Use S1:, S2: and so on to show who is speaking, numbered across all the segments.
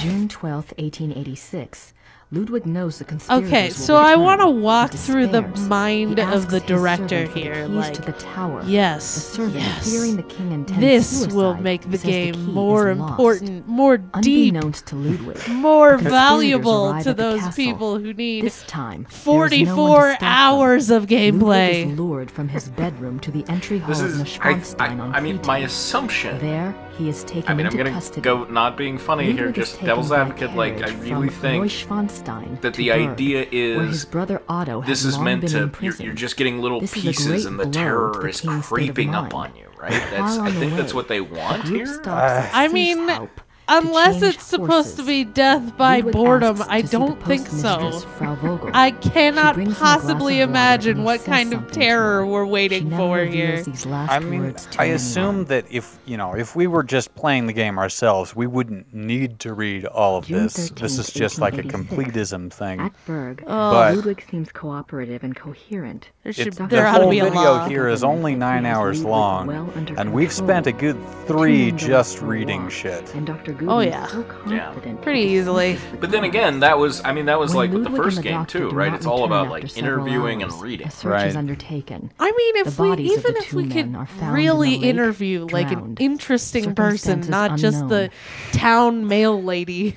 S1: June 12th, 1886. Ludwig knows the conspirators
S2: Okay, so I want to walk through the mind of the director here. Like,
S1: to the tower.
S2: yes,
S1: Fearing the king intends
S2: this
S1: suicide,
S2: will make the
S1: says
S2: game
S1: key
S2: more
S1: is lost.
S2: important, more deep,
S1: Unbeknownst to Ludwig,
S2: more
S1: the conspirators
S2: valuable
S1: arrive
S2: to
S1: at the
S2: those
S1: castle.
S2: people who need
S1: This time,
S2: 44 hours of
S1: Ludwig
S2: gameplay.
S1: is lured from his bedroom to the entry hall
S3: This
S1: of
S3: is,
S1: Neuschwanstein on
S3: I mean,
S1: Friedland.
S3: my assumption.
S1: There, he is taken
S3: I mean, I'm
S1: into
S3: gonna
S1: custody.
S3: go not being funny here,
S1: Ludwig is
S3: just
S1: taken
S3: devil's
S1: by
S3: advocate. Like, I
S1: carriage
S3: really
S1: from
S3: think
S1: Neuschwanstein
S3: that
S1: to
S3: the
S1: Berg,
S3: idea
S1: where his
S3: is
S1: brother Otto
S3: this
S1: has
S3: is
S1: long
S3: meant
S1: been
S3: to
S1: imprisoned.
S3: you're just getting little
S1: This is a
S3: pieces,
S1: great
S3: and the
S1: blow to
S3: terror
S1: the
S3: is
S1: king's state of
S3: creeping up
S1: mind.
S3: on you, right? That's
S1: While
S3: I
S1: on
S3: think
S1: the
S3: that's
S1: way,
S3: what they
S1: the
S3: want
S1: group
S3: here.
S1: stops at
S2: I mean,
S1: Seeshaupt to
S2: unless
S1: change
S2: it's supposed
S1: horses.
S2: to be death by
S1: Ludwig
S2: boredom,
S1: asks
S2: I
S1: to see the
S2: don't think so.
S1: postmistress, Frau Vogel.
S2: I
S1: She
S2: cannot
S1: brings him a glass
S2: possibly
S1: of water
S2: imagine
S1: and he
S2: what
S1: says
S2: kind of
S1: something to
S2: terror
S1: her.
S2: we're
S1: She
S2: waiting
S1: never
S2: for
S1: reveals
S2: here.
S1: these last
S4: I mean,
S1: words to
S4: I
S1: anyone.
S4: assume that if we were just playing the game ourselves, we wouldn't need to read all of
S1: June
S4: this. This
S1: 13th,
S4: is just like a
S1: 1886.
S4: completism thing.
S1: At Berg,
S4: But
S1: Ludwig seems cooperative and coherent.
S4: the
S2: There ought to
S4: whole
S2: be a
S4: video
S2: law.
S4: here is only 9 hours long, and we've spent a good 3 just reading shit.
S1: And Dr.
S2: Oh,
S1: Guden
S2: yeah.
S1: is so confident
S2: Pretty
S1: he
S2: easily.
S1: dismisses the
S3: But then
S1: cause.
S3: again, that was like
S1: When
S3: with the
S1: Ludwig and
S3: first
S1: the
S3: game
S1: doctor
S3: too,
S1: do
S3: right?
S1: not
S3: It's all
S1: return
S3: about
S1: after
S3: like
S1: several
S3: interviewing
S1: hours,
S3: and reading.
S1: A search
S4: Right.
S1: is undertaken.
S2: I mean,
S1: The
S2: if we
S1: bodies of
S2: even
S1: the
S2: if
S1: two
S2: we
S1: men
S2: could
S1: are found
S2: really
S1: in the lake,
S2: interview like an
S1: drowned.
S2: interesting person,
S1: Circumstances
S2: not just the
S1: unknown.
S2: town mail lady,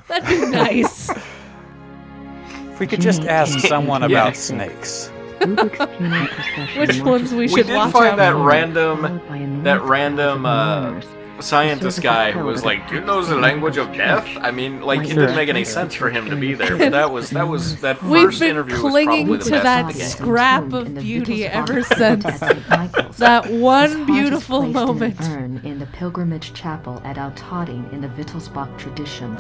S2: that'd be nice.
S4: If we could just ask someone
S3: Yeah.
S4: about snakes.
S1: Ludwig's funeral procession
S2: Which
S1: marches
S2: ones we
S3: We
S2: should
S3: did
S2: watch
S3: find
S2: out
S3: that
S2: for.
S3: random
S1: followed by a
S3: that
S1: enormous
S3: random
S1: crowd of mourners.
S3: scientist guy who was like, "Do you know the language of death?" I mean, like, it didn't make any sense for him to be there, but that
S2: We've
S3: first
S2: been
S3: interview was
S2: clinging
S3: probably
S2: to
S3: the best
S2: that
S3: of the game.
S2: scrap of beauty ever since. That one beautiful moment.
S1: Urn in the pilgrimage chapel at Altading in the Wittelsbach tradition.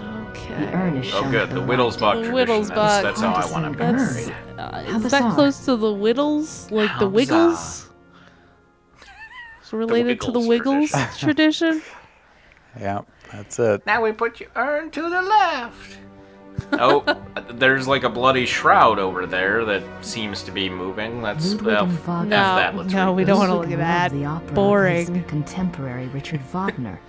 S1: The urn is shown
S3: Oh, good,
S1: to
S3: the
S1: right.
S3: Wittelsbach
S2: The
S3: tradition.
S2: Wittelsbach.
S3: That's how I want to be
S2: That's
S3: buried.
S2: is that close to the Whittles? Like the
S3: How's
S2: Wiggles? It's related to the
S3: Wiggles
S2: Wiggles tradition?
S4: Yeah, that's it.
S3: Now we put your urn to the left. Oh, there's like a bloody shroud over there that seems to be moving. That's
S1: Ludwig and
S3: F
S1: Wagner.
S3: that. Let's
S2: No,
S3: read
S2: we
S3: this.
S2: don't want to look
S1: Ludwig
S2: at that.
S1: loved the opera of
S2: Boring.
S1: his contemporary Richard Wagner.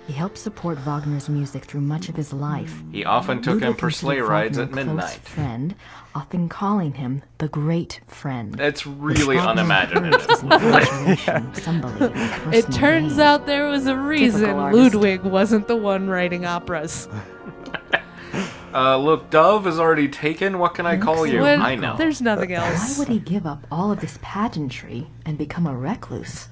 S1: He helped support Wagner's music through much of his life.
S3: He often took him
S1: Ludwig
S3: for sleigh
S1: considered
S3: rides
S1: Wagner
S3: at
S1: a close
S3: midnight.
S1: friend, often calling him the great friend.
S3: That's really
S1: Wagner
S3: unimaginative.
S1: encouraged his infatuation, some believe, in
S2: It
S1: personal
S2: turns
S1: gain.
S2: out there was a reason
S1: artist.
S2: Ludwig wasn't the one writing operas.
S3: Look, Dove is already taken. What can I call you?
S2: When-
S3: I know.
S2: There's nothing
S1: Why
S2: else.
S1: would he give up all of this pageantry and become a recluse?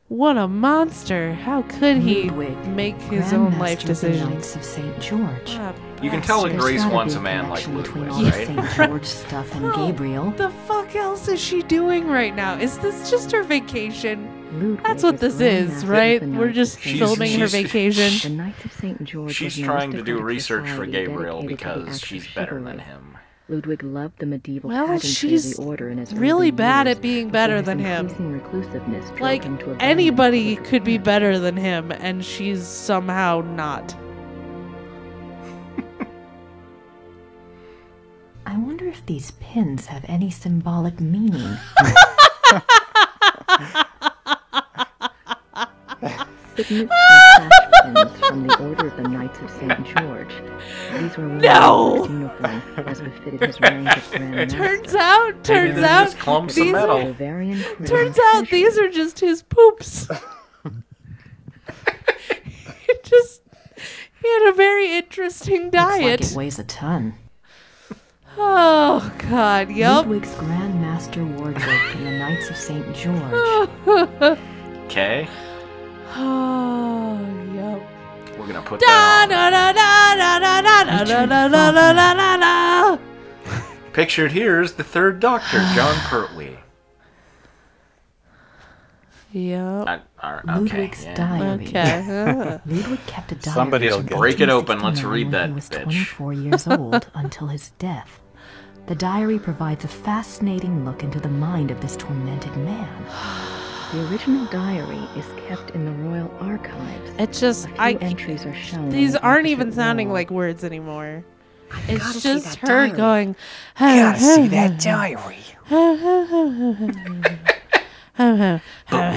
S2: What a monster. How could he
S1: Ludwig,
S2: make his
S1: Grand
S2: own life
S1: Master of the
S2: decisions?
S1: Knights of St. George.
S2: Ah,
S3: You can tell that
S2: bastard.
S3: Grace
S1: There's gotta
S3: wants
S1: be
S3: a man like
S1: connection between
S3: Ludwig,
S1: all the
S3: right?
S1: St. George stuff and
S2: Bro,
S1: Gabriel.
S2: The fuck else is she doing right now? Is this just her vacation?
S1: Ludwig
S2: That's what this
S1: Grand
S2: is,
S1: Master of
S2: right?
S1: the
S2: We're
S1: Knights
S2: just
S1: of St.
S2: filming her
S3: she's-
S2: vacation.
S1: The Knights of St. George
S3: She's
S1: was an
S3: trying to do
S1: aristocratic
S3: research for
S1: society
S3: Gabriel
S1: dedicated to the
S3: because
S1: acts of
S3: she's better than
S1: chivalry.
S3: him.
S1: Ludwig loved the medieval
S2: Well,
S1: pageantry
S2: she's
S1: of the order in his
S2: really
S1: early
S2: bad
S1: years
S2: at being
S1: before
S2: better
S1: his
S2: than him.
S1: increasing reclusiveness drove
S2: Like,
S1: him to abandon
S2: anybody
S1: his
S2: could be
S1: career.
S2: better than him, and she's somehow not.
S1: I wonder if these pins have any symbolic meaning. Signets and sash pins from the Order of the Knights of St. George. These were worn
S2: No!
S1: in his uniform, as befitted his rank of Grand Master.
S2: Turns out,
S3: Maybe they're just clumps of
S2: these
S3: metal.
S2: are,
S1: Bavarian crown
S2: turns out these are just his poops. He had a very interesting
S1: Looks like
S2: diet.
S1: it weighs a ton.
S2: Oh God, yup.
S1: Ludwig's Grand Master wardrobe in the Knights of St. George.
S3: Okay,
S2: Oh, yup.
S3: we're gonna put
S2: Da
S3: that
S2: da da da da da da da da da da da da.
S3: on. Pictured here is the third Doctor, John Pertwee.
S2: Yep.
S3: Okay,
S1: Ludwig's
S3: yeah.
S1: diary.
S2: Okay.
S1: Ludwig kept a diary.
S4: Somebody'll
S1: from
S4: get
S3: break it open.
S1: 1869
S3: Let's read that
S1: when he was
S3: bitch.
S1: 24 years old until his death. The diary provides a fascinating look into the mind of this tormented man. The original diary is kept in the Royal Archives.
S2: It just,
S1: A few entries are shown.
S2: these
S1: on the
S2: aren't even
S1: opposite
S2: sounding
S1: wall.
S2: like words anymore.
S5: gotta
S2: It's
S5: see
S2: just
S5: that
S2: her
S5: diary.
S2: going.
S4: Gotta see that diary.
S3: But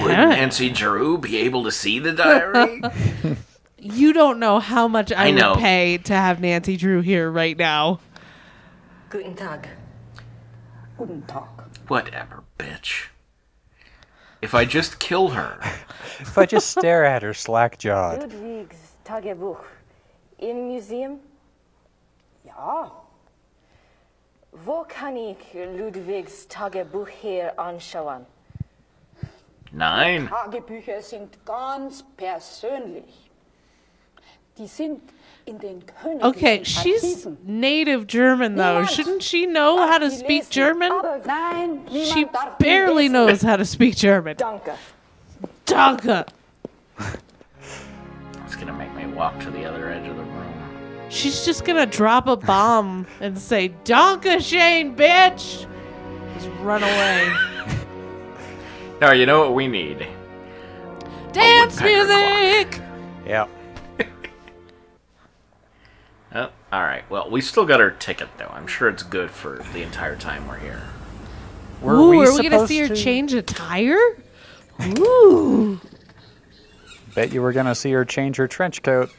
S3: would Nancy Drew be able to see the diary?
S2: You don't know how much I
S3: know.
S2: would pay to have Nancy Drew here right now.
S5: Guten Tag. Guten Tag.
S3: Whatever, bitch. If I just kill her.
S4: If I just stare at her slack-jawed.
S5: Ludwig's Tagebuch. Im Museum? Ja. Wo kann ich Ludwigs Tagebuch hier anschauen?
S3: Nein.
S6: Tagebücher sind ganz persönlich. Die sind in den königlichen
S2: Okay, she's
S6: Archiven.
S2: native German though.
S6: Niemand
S2: Shouldn't she know how to
S6: darf die
S2: speak
S6: lesen.
S2: German?
S6: Nein,
S2: She
S6: niemand darf die
S2: barely
S6: lesen.
S2: knows how to speak German.
S5: Danke.
S2: Danke.
S3: It's gonna make me walk to the other edge of the room.
S2: She's just gonna drop a bomb and say, Danke Shane, bitch! Just run away.
S3: No, you know what we need?
S2: Dance
S3: woodpecker
S2: music!
S4: Yep.
S3: Oh, alright. Well, we still got our ticket, though. I'm sure it's good for the entire time we're here.
S2: Ooh, are we gonna
S4: supposed
S2: see her
S4: to-
S2: change a tire? Ooh.
S4: Bet you were gonna see her change her trench coat.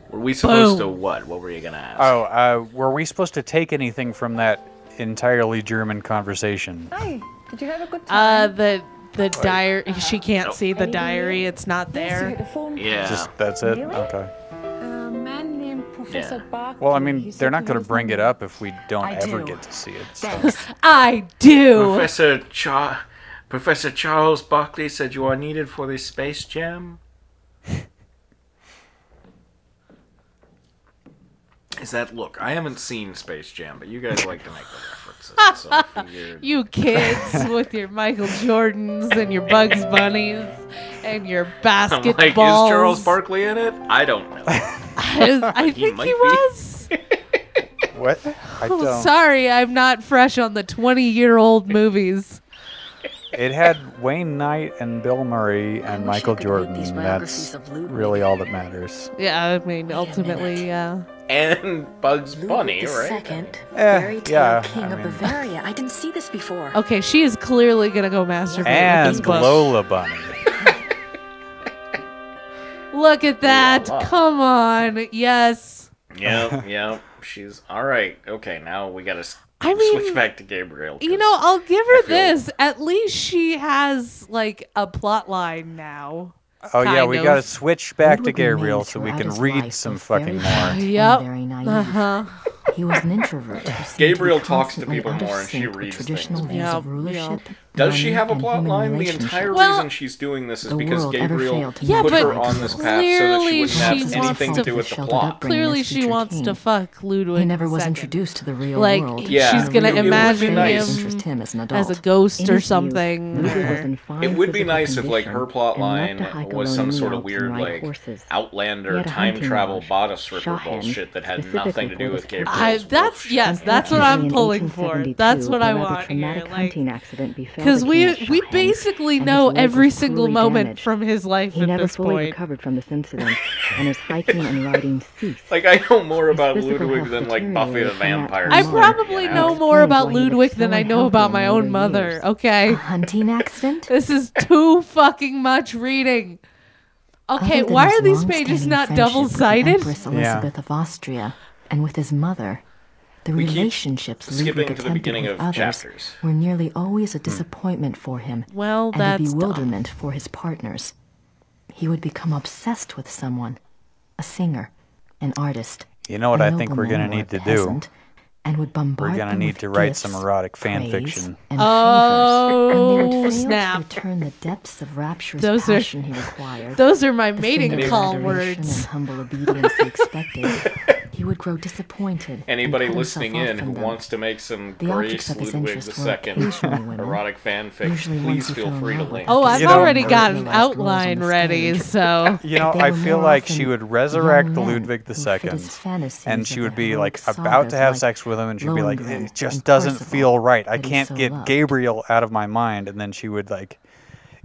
S3: Were we supposed to
S2: Boom.
S3: what? What were you gonna ask?
S4: Oh, were we supposed to take anything from that entirely German conversation?
S6: Hi, did you have a good time?
S2: The diary. She can't
S3: Oh.
S2: see the diary. It's not there.
S3: Yeah.
S4: Just that's it.
S6: Really?
S4: Okay.
S6: A man named Professor
S3: Yeah.
S6: Barkley.
S4: Well, I mean,
S6: He
S4: they're
S6: said
S4: not
S6: he
S4: going to
S6: was
S4: bring
S6: my-
S4: it up if we don't
S5: I
S4: ever
S5: do.
S4: get to see it. So.
S5: Thanks.
S2: I do.
S3: Professor Charles Barkley said you are needed for the Space Jam. Is that look? I haven't seen Space Jam, but you guys like to make the references. So I figured.
S2: You kids with your Michael Jordans and your Bugs Bunnies and your
S3: I'm
S2: basketballs.
S3: like, is Charles Barkley in it? I don't know.
S2: I think
S3: might
S2: he
S3: be.
S2: was.
S4: What? I
S2: Oh,
S4: don't.
S2: sorry, I'm not fresh on the 20-year-old movies.
S4: It had Wayne Knight and Bill Murray and
S5: wish
S4: Michael
S5: I could read
S4: Jordan.
S5: these
S4: That's
S5: biographies of Ludwig.
S4: really all that matters.
S2: Yeah, I mean, ultimately, yeah.
S3: And Bugs Bunny,
S5: Ludwig
S3: right?
S5: Second,
S4: Eh,
S5: fairy tale
S4: yeah,
S5: king
S4: I
S5: of
S4: mean-
S5: Bavaria. I didn't see this before.
S2: Okay, she is clearly gonna go masturbate with this
S4: And
S2: book.
S4: Lola Bunny.
S2: Look at that!
S3: Lola.
S2: Come on, yes.
S3: Yep. She's all right. Okay, now we gotta
S2: I mean,
S3: switch back to Gabriel. 'cause
S2: You know, I'll give her
S3: I feel-
S2: this. At least she has like a plot line now.
S4: Oh yeah,
S2: Kind
S4: we
S2: of.
S4: got to switch back to
S1: Ludwig
S4: Gabriel
S1: remained
S4: so we
S1: throughout
S4: can
S1: his
S4: read
S1: life
S4: some
S1: both
S4: fucking
S1: very
S4: more.
S1: shy
S2: Yep.
S1: and very naive.
S2: Uh-huh.
S1: He was an introvert who seemed to
S3: Gabriel
S1: be
S3: talks to
S1: constantly
S3: people
S1: out of
S3: more and she
S1: sync with
S3: reads
S1: traditional
S3: things.
S1: views
S2: Yep,
S1: of rulership.
S3: Does she
S1: money,
S3: have a
S1: and
S3: plot
S1: human
S3: line? The
S1: relationships.
S3: entire
S2: Well,
S3: reason she's doing this is
S1: the
S3: because
S1: world ever
S3: Gabriel
S1: failed to
S2: Yeah,
S3: put
S2: but
S3: her on this path so that
S2: clearly
S3: she wouldn't
S2: she
S3: have
S2: wants
S3: anything
S2: to-
S3: to do with the
S1: Sheltered
S3: plot.
S1: upbringing
S2: Clearly,
S1: as
S2: she
S1: future
S2: wants
S1: king.
S2: to fuck Ludwig.
S1: He never was
S2: II.
S1: introduced to the real
S2: Like,
S1: world.
S3: Yeah,
S2: she's gonna
S3: it would be
S2: imagine
S3: nice.
S1: Interest him as an
S2: him
S1: adult.
S2: as a ghost
S1: In
S2: or
S1: his view,
S2: something.
S1: Ludwig was
S2: or-
S1: in fine
S3: It would be
S1: physical
S3: nice if, like,
S1: condition
S3: her plot
S1: and loved
S3: line
S1: to hike
S3: was
S1: alone
S3: some
S1: in the
S3: sort of
S1: Alps and
S3: weird,
S1: ride
S3: like,
S1: horses. He
S3: Outlander
S1: had a
S3: time
S1: hunting
S3: travel
S1: lodge,
S3: bodice ripper
S1: Shahen,
S3: bullshit that had
S1: specifically
S3: nothing to do
S1: for
S3: with
S1: this
S3: Gabriel's
S1: purpose.
S2: That's
S3: wolf
S2: yes,
S3: shit.
S2: that's what I'm
S1: In
S2: pulling for.
S1: 1872,
S2: That's what I
S1: a rather
S2: want here.
S1: traumatic
S2: Like,
S1: hunting accident befell
S2: because
S1: the
S2: we
S1: king at
S2: we
S1: Shahen,
S2: basically
S1: and
S2: know
S1: his leg
S2: every
S1: was
S2: single
S1: cruelly
S2: moment
S1: damaged.
S2: from his life
S1: He
S2: at
S1: never
S2: this
S1: fully
S2: point.
S1: recovered from this incident, and his hiking and riding ceased.
S3: Like, I know more
S1: His
S3: about
S1: physical
S3: Ludwig
S1: health
S3: than, like, Buffy the
S1: deteriorated from that
S3: Vampire
S1: time
S2: I
S1: on.
S3: Slayer,
S2: probably
S3: you
S2: know
S1: Explains
S2: more about
S1: why he looked
S2: Ludwig
S1: so
S2: than I know
S1: unhealthy
S2: about
S1: in
S2: my
S1: later
S2: own mother.
S1: years.
S2: Okay,
S1: A hunting accident?
S2: this is too fucking much reading. Okay,
S1: Other than
S2: why
S1: his
S2: are these pages
S1: long-standing
S2: not
S1: friendship with
S2: double-sided?
S1: Empress Elizabeth of Austria and with his mother, the
S3: We keep
S1: relationships
S3: skipping
S1: Ludwig
S3: to the
S1: attempted
S3: beginning
S1: with
S3: of
S1: others
S3: chapters.
S1: were nearly always a disappointment for him
S2: Well,
S1: and a
S2: that's
S1: bewilderment for his partners. He would become obsessed with someone, a singer, an artist,
S4: You know what
S1: a
S4: I think we're
S1: nobleman
S4: gonna
S1: or
S4: need to do?
S1: peasant, and would bombard
S4: We're gonna
S1: them
S4: need
S1: with
S4: to write
S1: gifts,
S4: some erotic fan
S1: praise,
S4: fiction.
S1: and
S2: Oh,
S1: favors, and they would fail
S2: snap.
S1: to return the depths of rapturous
S2: Those are-
S1: passion he required.
S2: Those are my
S1: The
S2: mating
S1: singer's
S2: call
S1: adoration
S2: words.
S1: and humble obedience he expected. He would grow disappointed. and
S3: Anybody
S1: pull himself
S3: listening
S1: off
S3: in who
S1: from them.
S3: wants to make some
S1: The
S3: Grace
S1: objects of his
S3: Ludwig
S1: interest were
S3: II
S1: occasionally women,
S3: erotic fanfic,
S1: usually
S3: please
S1: ones who
S3: feel
S1: fell in
S3: free to
S1: love with
S3: link.
S2: Oh, I've
S4: You know,
S2: already got an
S1: realized roles on
S2: outline
S1: the
S2: ready,
S1: stage.
S2: so
S4: You know,
S1: They
S4: I
S1: were
S4: feel
S1: more
S4: like
S1: often
S4: she would
S1: young
S4: resurrect
S1: men
S4: Ludwig
S1: who fit his
S4: II,
S1: fantasies
S4: and
S1: of
S4: she
S1: the
S4: would be
S1: heroic
S4: like about to
S1: sagas
S4: have
S1: like
S4: sex with him, and she'd be like,
S1: Lohengrin
S4: "It just
S1: and
S4: doesn't
S1: Parsifal
S4: feel right. I
S1: that he
S4: can't
S1: so
S4: get
S1: loved.
S4: Gabriel out of my mind." And then she would like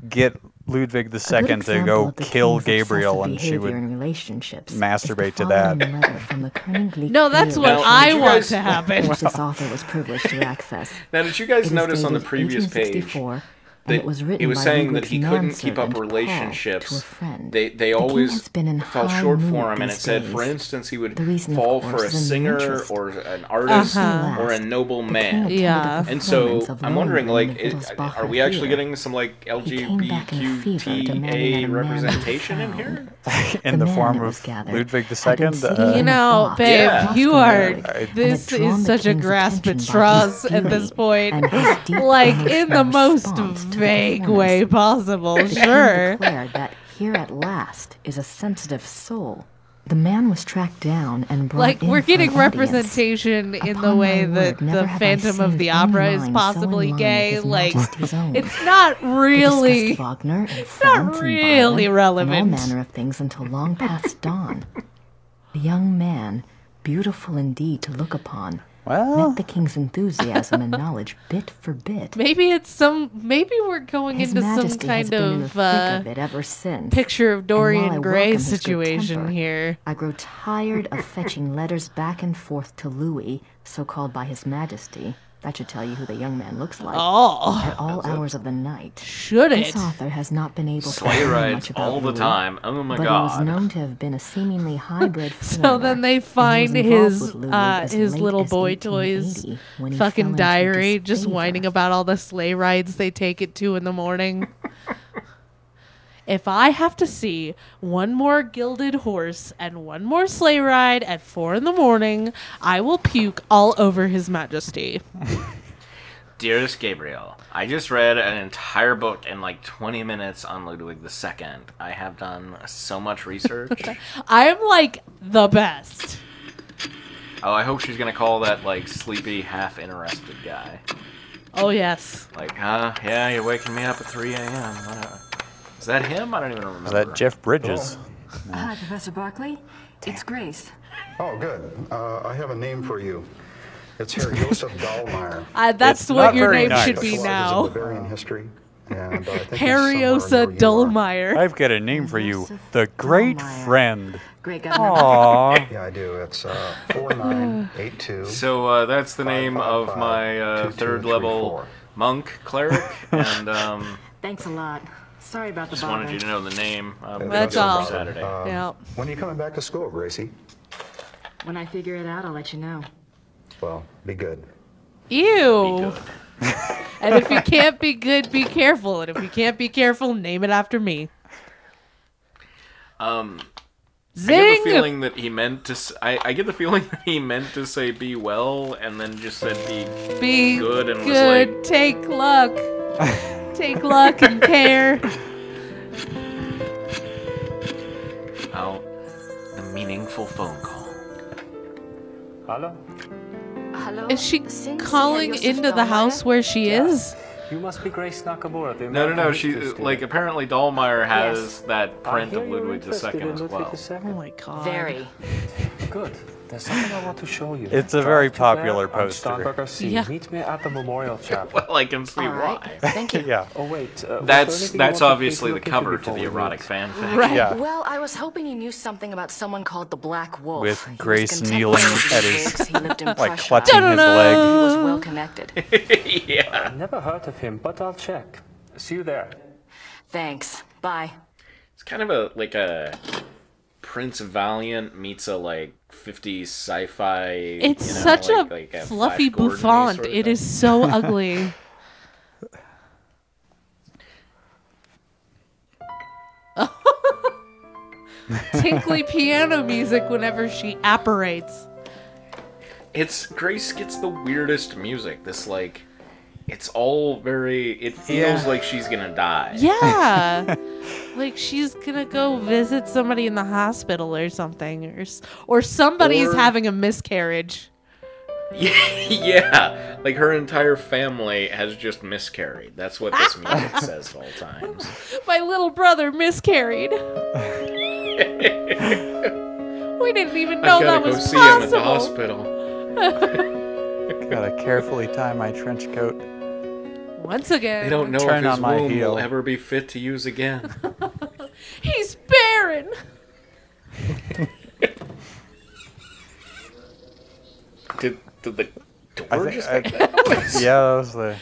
S4: get Ludwig
S1: A good
S4: II to
S1: example
S4: go
S1: of the
S4: kill
S1: king's
S4: Gabriel,
S1: obsessive
S4: and she
S1: behavior
S4: would
S1: in relationships
S4: masturbate
S1: is
S4: to
S1: the
S4: that.
S1: following letter from the Königlich
S2: no, that's what
S3: Now,
S2: I
S3: did you
S2: want
S3: guys-
S2: to happen.
S1: which this author was privileged to access.
S3: Now, did you guys
S1: It is
S3: notice on the
S1: dated
S3: previous page
S1: 1864, and it was written
S3: he was
S1: by
S3: saying that
S1: Ludwig's
S3: he couldn't keep up
S1: manservant, Paul,
S3: relationships.
S1: to a friend.
S3: They
S1: The king
S3: always
S1: has been in
S3: fell
S1: high
S3: short
S1: mood
S3: for him, and it
S1: these
S3: said,
S1: days.
S3: for instance, he would
S1: The reason, of
S3: fall
S1: course,
S3: for a
S1: is in the
S3: singer
S1: interest.
S3: or an artist
S2: Uh-huh.
S3: or a noble
S1: The king
S3: man.
S1: attended
S2: Yeah.
S1: the
S3: And so
S1: performance of
S3: I'm wondering,
S1: Lohengrin
S3: like,
S1: in the Wittelsbacher
S3: are we actually
S1: Theater.
S3: getting some like
S1: He came back in a fever, demanding that
S3: LGBQTA
S1: a man
S3: representation in
S1: be
S3: here?
S1: found.
S4: In the
S1: man
S4: form
S1: that was
S4: of
S1: gathered
S4: Ludwig
S1: had been
S4: II?
S1: seated
S2: You
S1: in a
S2: know,
S1: box
S2: babe,
S3: Yeah.
S2: you
S1: across
S2: are.
S1: the road, and
S2: This
S1: had drawn
S2: is
S1: the
S2: such a
S1: king's
S2: grasp at
S1: attention by
S2: straws
S1: his
S2: at this
S1: beauty
S2: point.
S1: and his deep
S2: Like, in the
S1: emotional
S2: most
S1: response to the
S2: vague
S1: performance.
S2: way possible,
S1: The king
S2: sure.
S1: declared that here at last is a sensitive soul. The man was tracked down and brought
S2: Like,
S1: in
S2: we're
S1: for
S2: getting
S1: an audience.
S2: representation in the
S1: Upon
S2: way
S1: my
S2: that
S1: word, never
S2: the
S1: have I
S2: Phantom of
S1: seen
S2: the
S1: any
S2: Opera is
S1: line so in
S2: possibly
S1: line with
S2: gay.
S1: His
S2: Like,
S1: Majesty's own.
S2: it's not
S1: They
S2: really.
S1: discussed Wagner and
S2: not
S1: France and
S2: really
S1: Byron
S2: relevant.
S1: and all manner of things until long past dawn. The young man, beautiful indeed to look upon,
S4: Well,
S1: met the king's enthusiasm and knowledge bit for bit.
S2: Maybe we're going
S1: His
S2: into some
S1: Majesty has
S2: kind
S1: been in the
S2: of
S1: thick of it ever since.
S2: picture of
S1: And while I
S2: Dorian
S1: welcome
S2: Gray
S1: his good
S2: situation
S1: temper,
S2: here.
S1: I grow tired of fetching letters back and forth to Louis, so called by His Majesty. That should tell you who the young man looks like.
S2: Oh,
S1: At all hours of the night.
S2: should it?
S1: This author has not been able to
S3: Sleigh
S1: learn
S3: rides
S1: much about
S3: all the
S1: Louis,
S3: time. Oh my
S1: but he was
S3: god.
S1: known to have been a seemingly hybrid
S2: So
S1: foreigner,
S2: then they
S1: and he was
S2: find
S1: involved
S2: his
S1: with Louis as
S2: his
S1: late
S2: little
S1: as
S2: boy toys
S1: 1880, when he fell
S2: fucking
S1: into
S2: diary, just
S1: disfavor.
S2: whining about all the sleigh rides they take at 2 a.m. If I have to see one more gilded horse and one more sleigh ride at 4 a.m, I will puke all over His Majesty.
S3: Dearest Gabriel, I just read an entire book in like 20 minutes on Ludwig II. I have done so much research.
S2: I am like the best.
S3: Oh, I hope she's gonna call that like sleepy, half-interested guy.
S2: Oh yes.
S3: Like, yeah, you're waking me up at 3 a.m. Is that him? I don't even remember.
S4: is that Jeff Bridges?
S5: Hi, Professor Barkley. It's Grace.
S7: Oh, good. I have a name for you. It's Herr Josef Dahlmeier.
S2: That's
S4: It's
S2: what
S4: not
S2: your
S4: very
S2: name
S4: nice.
S2: should be
S7: Specializes
S2: now.
S7: in Bavarian history, and I think he's
S2: Harriosa
S7: somewhere near you.
S2: Dullmeyer.
S4: I've got a name for you. The Great
S1: Dahlmeier.
S4: Friend.
S5: Great governor.
S4: Aww.
S7: Yeah, I do. It's 4982.
S3: So that's the name of my third level monk cleric, and
S5: Thanks a lot. Sorry about the
S3: just wanted
S5: bother.
S3: you to know the name.
S2: That's all.
S3: Saturday.
S2: Yeah.
S7: When are you coming back to school, Gracie?
S5: When I figure it out, I'll let you know.
S7: Well, be good.
S2: Ew. And if you can't be good, be careful. And if you can't be careful, name it after me.
S3: I get
S2: Zing!
S3: the feeling that he meant to. I get the feeling that he meant to say "be well" and then just said
S2: Be
S3: good and was
S2: good.
S3: like-
S2: Take luck. Take luck and care.
S3: "Oh, the meaningful phone call."
S8: Hello?
S5: Hello?
S2: Is she
S5: Since
S2: calling
S5: Herr Josef
S2: into the house
S5: Dahlmeier?
S2: where she is?
S8: You must be Grace Nakamura. The
S3: No.
S8: American
S3: She
S8: history student.
S3: like apparently Dahlmeier has
S5: Yes.
S3: that
S8: I
S3: print
S8: hear
S3: of
S8: you're
S3: Ludwig
S8: interested
S3: II
S8: in
S3: as
S8: Ludwig
S3: well.
S8: II.
S2: Oh my god.
S5: Very.
S8: Good. There's something I want to show you.
S4: It's a very
S8: Drive to there
S4: popular
S8: on
S4: poster.
S8: Starnberger Sea.
S2: Yeah.
S8: Meet me at the memorial chapel.
S3: Well, I can see
S5: All right.
S3: why.
S5: Thank you.
S4: Yeah.
S8: Oh wait. was there
S3: That's
S8: anything you want to
S3: obviously the
S8: please look into
S3: cover to
S8: before
S3: the
S8: we
S3: erotic
S8: leave?
S3: fanfic.
S2: Right.
S4: Yeah.
S5: Well, I was hoping you knew something about someone called the Black Wolf.
S4: With
S5: He was
S4: Grace
S5: contemporary
S4: kneeling
S5: with
S4: at
S5: Ludwig's.
S4: his,
S5: He lived in
S4: like,
S5: Prussia.
S4: clutching his
S5: He
S4: leg.
S5: was well connected.
S3: Yeah.
S8: Never heard of him, but I'll check. See you there.
S5: Thanks. Bye.
S3: It's kind of a Prince Valiant meets a like 50s sci-fi.
S2: It's
S3: you know,
S2: such
S3: like
S2: a
S3: Flash
S2: fluffy
S3: Gordon-y
S2: bouffant.
S3: sort of
S2: It
S3: thing.
S2: is so ugly. Tinkly piano music whenever she apparates.
S3: It's Grace gets the weirdest music. This like, it's all very. It feels
S4: Yeah.
S3: like she's gonna die.
S2: Yeah. Like she's gonna go visit somebody in the hospital or something. Or somebody's
S3: Or-
S2: having a miscarriage.
S3: Yeah, like her entire family has just miscarried. That's what this music says at all times.
S2: My little brother miscarried. We didn't even know
S3: I've
S2: that
S3: gotta go
S2: was
S3: see him at the
S2: possible.
S3: hospital.
S4: Gotta carefully tie my trench coat.
S2: Once again,
S3: They don't know
S4: Turn
S3: if
S4: on
S3: his
S4: my
S3: womb
S4: heel.
S3: will ever be fit to use again.
S2: he's barren.
S3: Did the
S4: I
S3: door
S4: think,
S3: just make that noise?
S4: yeah, that was the.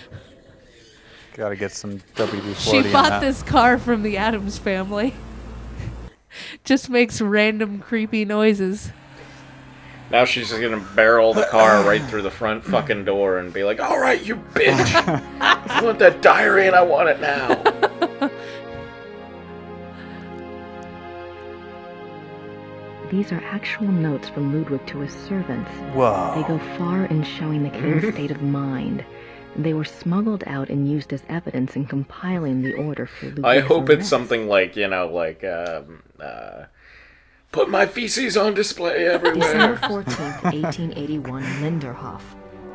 S4: Gotta get some WD-40
S2: She
S4: in
S2: bought
S4: that.
S2: this car from the Addams family. Just makes random creepy noises.
S3: Now she's just gonna barrel the car right through the front fucking door and be like, "Alright, you bitch! I want that diary and I want it now."
S1: These are actual notes from Ludwig to his servants.
S4: Whoa.
S1: They go far in showing the king's state of mind. They were smuggled out and used as evidence in compiling the order for Ludwig's
S3: I hope it's
S1: arrest.
S3: something like, put my feces on display everywhere.
S1: December 14th, 1881, Linderhof.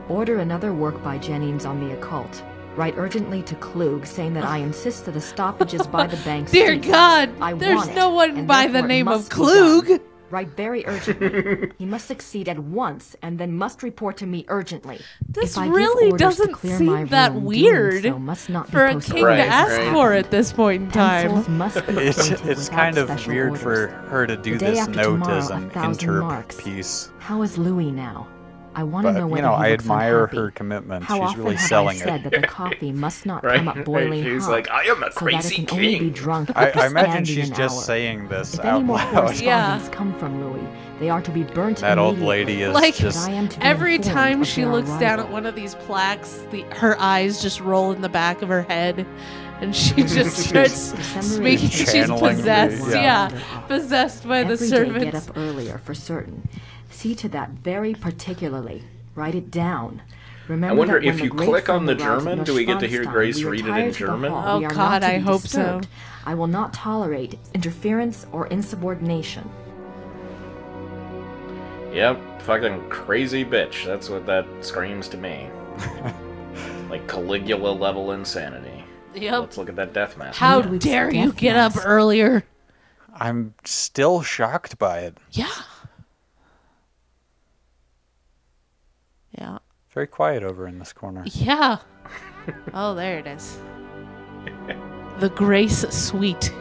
S1: Order another work by Jennings on the occult. Write urgently to Klug, saying that I insist that a stoppage is by the bank.
S2: Dear God,
S1: I
S2: there's
S1: want
S2: no
S1: it,
S2: one
S1: and
S2: by the
S1: therefore it
S2: name of
S1: must be
S2: Klug.
S1: done. Write very urgently. He must succeed at once, and then must report to me urgently.
S2: This
S1: If I give
S2: really
S1: orders to
S2: doesn't
S1: clear my
S2: seem that
S1: room, doing
S2: weird
S1: so must not be
S2: for a
S1: postponed.
S2: king
S3: Right,
S2: to ask
S3: right.
S2: for at this point in
S1: Pencils
S2: time.
S1: must be
S4: It's
S1: printed without
S4: kind of
S1: special
S4: weird
S1: orders.
S4: for her to do
S1: The day
S4: this
S1: after
S4: note
S1: tomorrow,
S4: as an
S1: 1,000
S4: interp
S1: marks.
S4: piece.
S1: How is Louis now? I want to
S4: But,
S1: know whether
S4: I
S1: he looks
S4: admire
S1: unhappy.
S4: her commitment.
S1: How
S4: She's
S1: often
S4: really
S1: have
S4: selling
S1: I said
S4: it.
S1: that the coffee must not
S3: Right,
S1: come up boiling
S3: she's
S1: hot,
S3: like, "I am a
S1: so
S3: crazy
S1: that it can only be
S3: king."
S1: drunk
S4: I
S1: after
S4: imagine
S1: standing
S4: she's
S1: an
S4: just
S1: hour.
S4: saying this
S1: If
S4: out
S1: any more
S4: loud.
S1: correspondence come from Louis, they are to be burnt
S4: That old
S1: immediately.
S4: lady is
S2: Like,
S4: just...
S1: I am to be
S2: Every
S1: informed
S2: time
S1: of
S2: she
S1: their
S2: looks down
S1: arrival.
S2: at one of these plaques, her eyes just roll in the back of her head, and she just starts
S1: December
S2: speaking.
S1: 18th,
S2: She's
S4: Channeling the-
S2: possessed,
S4: yeah.
S2: possessed by the
S1: Every day get
S2: servants.
S1: up earlier for certain. See to that very particularly. Write it down. Remember
S3: I wonder
S1: that when
S3: if
S1: the
S3: you
S1: great
S3: click on the
S1: friend arrives at
S3: German, do we get to hear
S1: Neuschwanstein,
S3: Grace
S1: we
S3: read it
S1: retire
S3: in
S1: to the
S3: German?
S1: hall.
S2: Oh,
S1: We are
S2: God,
S1: not to
S2: I
S1: be
S2: hope
S1: disturbed.
S2: so.
S1: I will not tolerate interference or insubordination.
S3: Yep, fucking crazy bitch. That's what that screams to me. Like Caligula level insanity.
S2: Yep.
S3: Let's look at that death mask.
S2: How
S1: Ludwig's
S2: dare you
S1: death
S2: get up
S1: mask.
S2: earlier?
S4: I'm still shocked by it.
S2: Yeah. Yeah.
S4: Very quiet over in this corner.
S2: Yeah. Oh, there it is. The Grace Suite.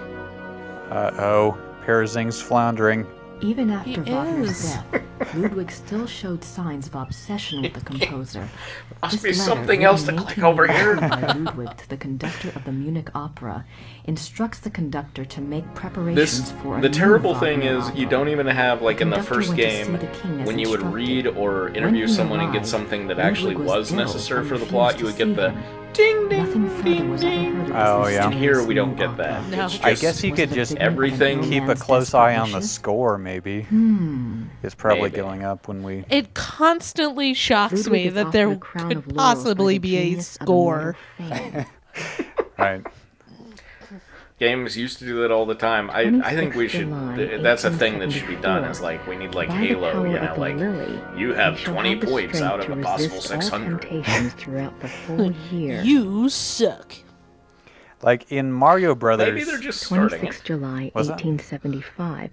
S4: Uh-oh. Parazzing's floundering.
S1: Even after
S2: He
S1: Wagner's
S2: is.
S1: death, Ludwig still showed signs of obsession with the composer.
S3: Must
S1: This
S3: be
S1: letter,
S3: something
S1: written
S3: else to
S1: in
S3: click over here.
S1: 1881 by Ludwig to the conductor of the Munich Opera, instructs the conductor to make preparations for a
S3: The
S1: new
S3: terrible thing
S1: Wagner
S3: is, you
S1: opera.
S3: don't even have, like, in the
S1: Conductor
S3: first
S1: went to
S3: game,
S1: see the king as
S3: when you would
S1: instructed.
S3: read or
S1: When
S3: interview
S1: he
S3: someone and get
S1: arrived,
S3: something that
S1: Ludwig
S3: actually was
S1: ill
S3: necessary
S1: and
S3: for the
S1: refused
S3: plot,
S1: to
S3: you would
S1: see
S3: get the
S1: him.
S3: ding, ding,
S1: Nothing further
S3: ding,
S1: was ever
S3: ding.
S1: heard of
S4: Oh,
S1: this
S4: yeah.
S3: And here we
S1: mysterious
S3: don't
S1: new
S3: get that.
S1: opera.
S3: It's
S2: No.
S3: just,
S4: I guess you
S1: Was
S4: could
S1: the
S4: just
S1: figment of
S3: everything-
S1: no
S4: keep a
S1: man's
S4: close eye on the
S1: desperation?
S4: score, maybe. It's probably
S3: Maybe.
S4: going up when we...
S2: It constantly shocks
S1: Ludwig
S2: me
S1: is
S2: that
S1: offered
S2: there
S1: a crown
S2: could
S1: of laurels by
S2: possibly
S1: the
S2: be a
S1: genius of
S2: score.
S1: immortal fame.
S4: Right.
S3: Games used to do that all the time. I think we
S1: 26th
S3: should.
S1: July,
S3: That's a thing that should be done. Is
S1: 1874.
S3: like we need like
S1: By the
S3: Halo.
S1: power
S3: You
S1: of
S3: know,
S1: the
S3: like
S1: lily,
S3: you have
S1: we shall
S3: 20
S1: have the
S3: points
S1: strength
S3: out of
S1: to
S3: a possible
S1: resist all
S3: 600.
S1: temptations throughout the whole year.
S2: You suck.
S4: Like in Mario Brothers...
S3: Maybe they're just starting
S1: 26
S3: it.
S1: July,
S4: Was that?
S1: 1875.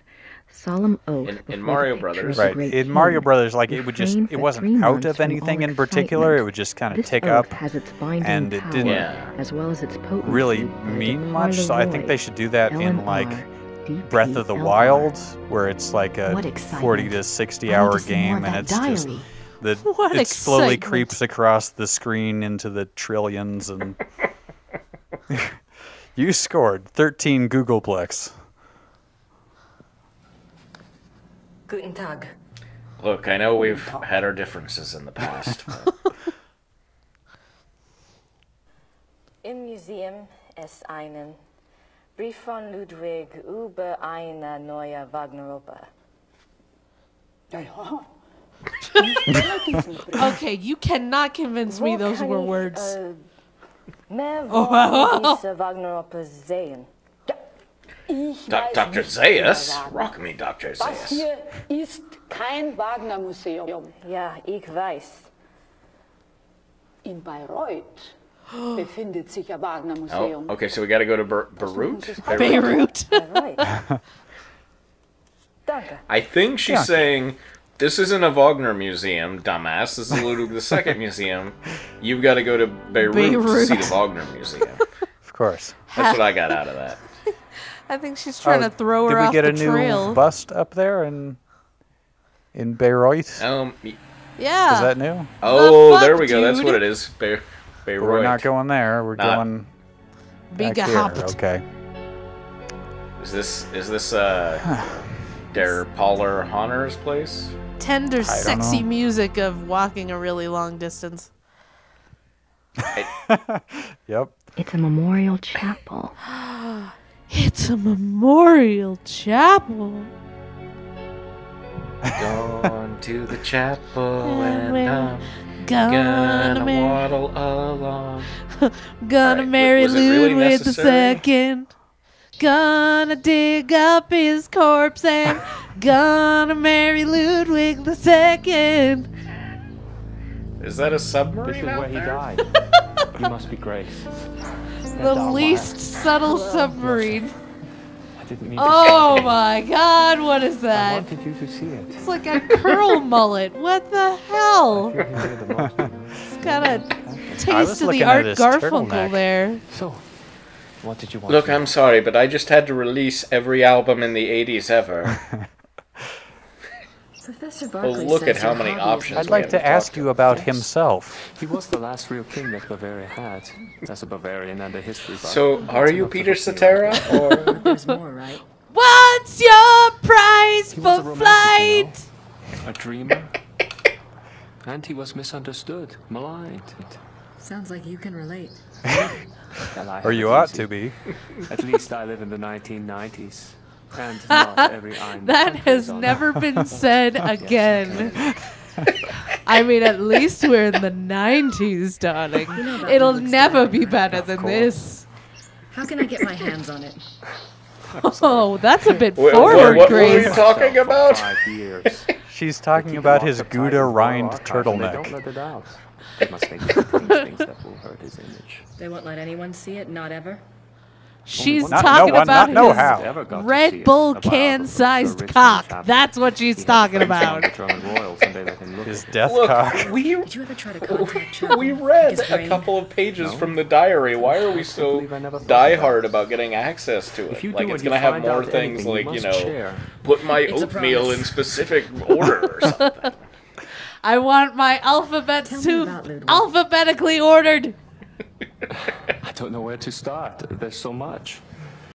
S1: Solemn oath
S3: In
S1: before
S3: Mario
S1: the picture
S3: Brothers.
S1: of the
S4: Right.
S1: great
S4: In
S1: king.
S4: Mario Brothers, like, it would just...
S1: Refrain
S4: It
S1: for
S4: wasn't
S1: 3
S4: out
S1: months
S4: of
S1: from
S4: anything
S1: all
S4: in particular.
S1: excitement.
S4: It would just kind of
S1: This
S4: tick
S1: oath
S4: up.
S1: has its binding
S4: and it
S1: power,
S4: didn't
S3: Yeah.
S1: as well as its potency
S4: really
S1: by
S4: mean
S1: the
S4: much, so I think
S1: Parleroy,
S4: they should do that in, like,
S1: LMR,
S4: Breath of the
S1: DPLR.
S4: Wild, where it's like a
S1: What excitement.
S4: 40 to 60
S1: I need
S4: hour
S1: to see more
S4: game,
S1: of
S4: and
S1: that
S4: it's just...
S1: diary.
S2: What
S4: it slowly
S2: excitement.
S4: creeps across the screen into the trillions, and... You scored 13 Googleplex.
S5: Guten Tag.
S3: Look, I know we've had our differences in the past. but
S5: Im Museum es einen Brief von Ludwig über eine neue Wagner-Oper.
S6: Ja, ja.
S2: Okay, you cannot convince me those were words.
S5: Mehr von dieser Wagner-Oper sehen.
S6: Ja, ich weiß
S3: Dr.
S6: nicht,
S3: Zaius?
S6: Herr Wagner.
S3: Rock me, Dr.
S6: Das
S3: Zaius.
S6: hier ist kein Wagner-Museum.
S5: Ja, ich weiß.
S6: In Bayreuth befindet sich ein
S3: Oh,
S6: Wagner-Museum.
S3: okay, so we gotta go to Beirut?
S2: Beirut.
S5: Bayreuth. Danke.
S3: I think she's
S4: Yeah.
S3: saying, this isn't a Wagner museum, dumbass. This is a Ludwig II museum. You've got to go to Beirut to see the Wagner museum.
S4: Of course.
S3: That's what I got out of that.
S2: I think she's trying to throw her
S4: Did we
S2: off
S4: get
S2: the
S4: a new
S2: trail.
S4: bust up there in Bayreuth?
S3: Y-
S2: Yeah.
S4: Is that new?
S3: oh,
S2: fuck,
S3: there we go. That's
S2: dude?
S3: what it is.
S4: But we're not going there. We're going back
S2: Big
S4: here.
S2: Haupt.
S4: Okay.
S3: Is this Der Paula Honner's place?
S2: Tender, sexy
S4: know.
S2: music of walking a really long distance.
S4: Yep.
S1: It's a memorial chapel.
S2: It's a memorial chapel.
S3: Going to the chapel and
S2: we're
S3: I'm
S2: Gonna marry,
S3: waddle along.
S2: gonna
S3: Alright,
S2: marry
S3: was it really
S2: Ludwig the
S3: necessary?
S2: second. Gonna dig up his corpse and gonna marry Ludwig the second.
S3: Is that a
S8: This
S3: submarine
S8: is
S3: out
S8: where he
S3: there?
S8: died. You must be Grace.
S2: The least subtle submarine.
S8: I didn't mean to
S2: Oh
S8: say
S2: my god, what is
S8: I
S2: that?
S8: wanted you to see it.
S2: It's like a curl mullet. What the hell?
S8: You're here the most.
S2: It's got a
S4: I
S2: taste
S4: was
S2: of the
S4: looking
S2: Art
S4: at his
S2: Garfunkel
S4: turtleneck.
S2: there.
S8: So, what did you want?
S3: Look,
S8: to know?
S3: I'm sorry, but I just had to release every album in the 80s ever.
S5: Professor
S3: Well,
S5: Barkley
S3: look at
S5: says
S3: how
S5: your
S3: many
S5: hobby is
S3: options
S4: I'd
S3: we
S4: like
S3: have
S4: to ask
S3: talk
S4: you about
S8: Yes.
S4: himself.
S8: He was the last real king that Bavaria had, as a Bavarian and a history buff.
S3: So, are you
S8: enough to
S3: Peter
S8: hook me right
S3: Cetera,
S8: there.
S3: or...?
S5: There's more, right?
S2: What's your price
S8: He was a
S2: for
S8: romantic,
S2: flight?
S8: a dreamer, and he was misunderstood, maligned.
S5: Sounds like you can relate.
S8: Well, I
S4: Or
S8: have
S4: you
S8: it
S4: ought
S8: easy.
S4: to be.
S8: At least I live in the 1990s. And not every I'm
S2: That has never been said again. I mean, at least we're in the 90s, darling.
S5: You know about
S2: It'll
S5: Ludwig's
S2: never
S5: diary,
S2: be
S5: right?
S2: better
S8: Of
S2: than
S8: course.
S2: this.
S5: How can I get my hands on it?
S2: Oh, that's a bit
S3: What
S2: forward,
S3: were you
S2: Grace.
S3: talking about?
S8: 5 years.
S4: She's talking
S8: Keep
S4: about
S8: him
S4: his
S8: occupied in
S4: Gouda
S8: the
S4: rind
S8: archive, and they don't
S4: turtleneck.
S8: let it out. They must think he contains things that will hurt his image.
S5: They won't let anyone see it, not ever?
S2: She's
S8: Not
S2: talking
S4: no one,
S2: about
S4: not no
S2: his
S4: how.
S8: Ever got to see
S2: Red
S8: it.
S2: Bull
S8: A biographer
S2: can-sized
S8: of Sir Richmond
S2: cock.
S8: Chapman.
S2: That's what she's
S8: He had
S2: talking
S8: friends among
S2: about.
S8: the German royals, and they let him look
S4: His
S8: at it.
S4: death
S3: Look,
S4: cock.
S3: we
S5: Did you ever try to contact Chapman?
S3: we read
S5: His
S3: a
S5: brain?
S3: couple of pages
S8: No.
S3: from the diary. Why are we so
S8: believe I never thought of that.
S3: diehard about getting access to it?
S8: If you
S3: Like,
S8: do
S3: it's
S8: and
S3: gonna
S8: you
S3: have
S8: find
S3: more
S8: out
S3: things
S8: anything,
S3: like,
S8: you
S3: you
S8: must
S3: know,
S8: share.
S3: put my
S5: It's a
S3: oatmeal
S5: promise.
S3: in specific order or something.
S2: I want my alphabet
S5: Tell me
S2: soup
S5: about Ludwig.
S2: alphabetically ordered.
S8: I don't know where to start. There's so much.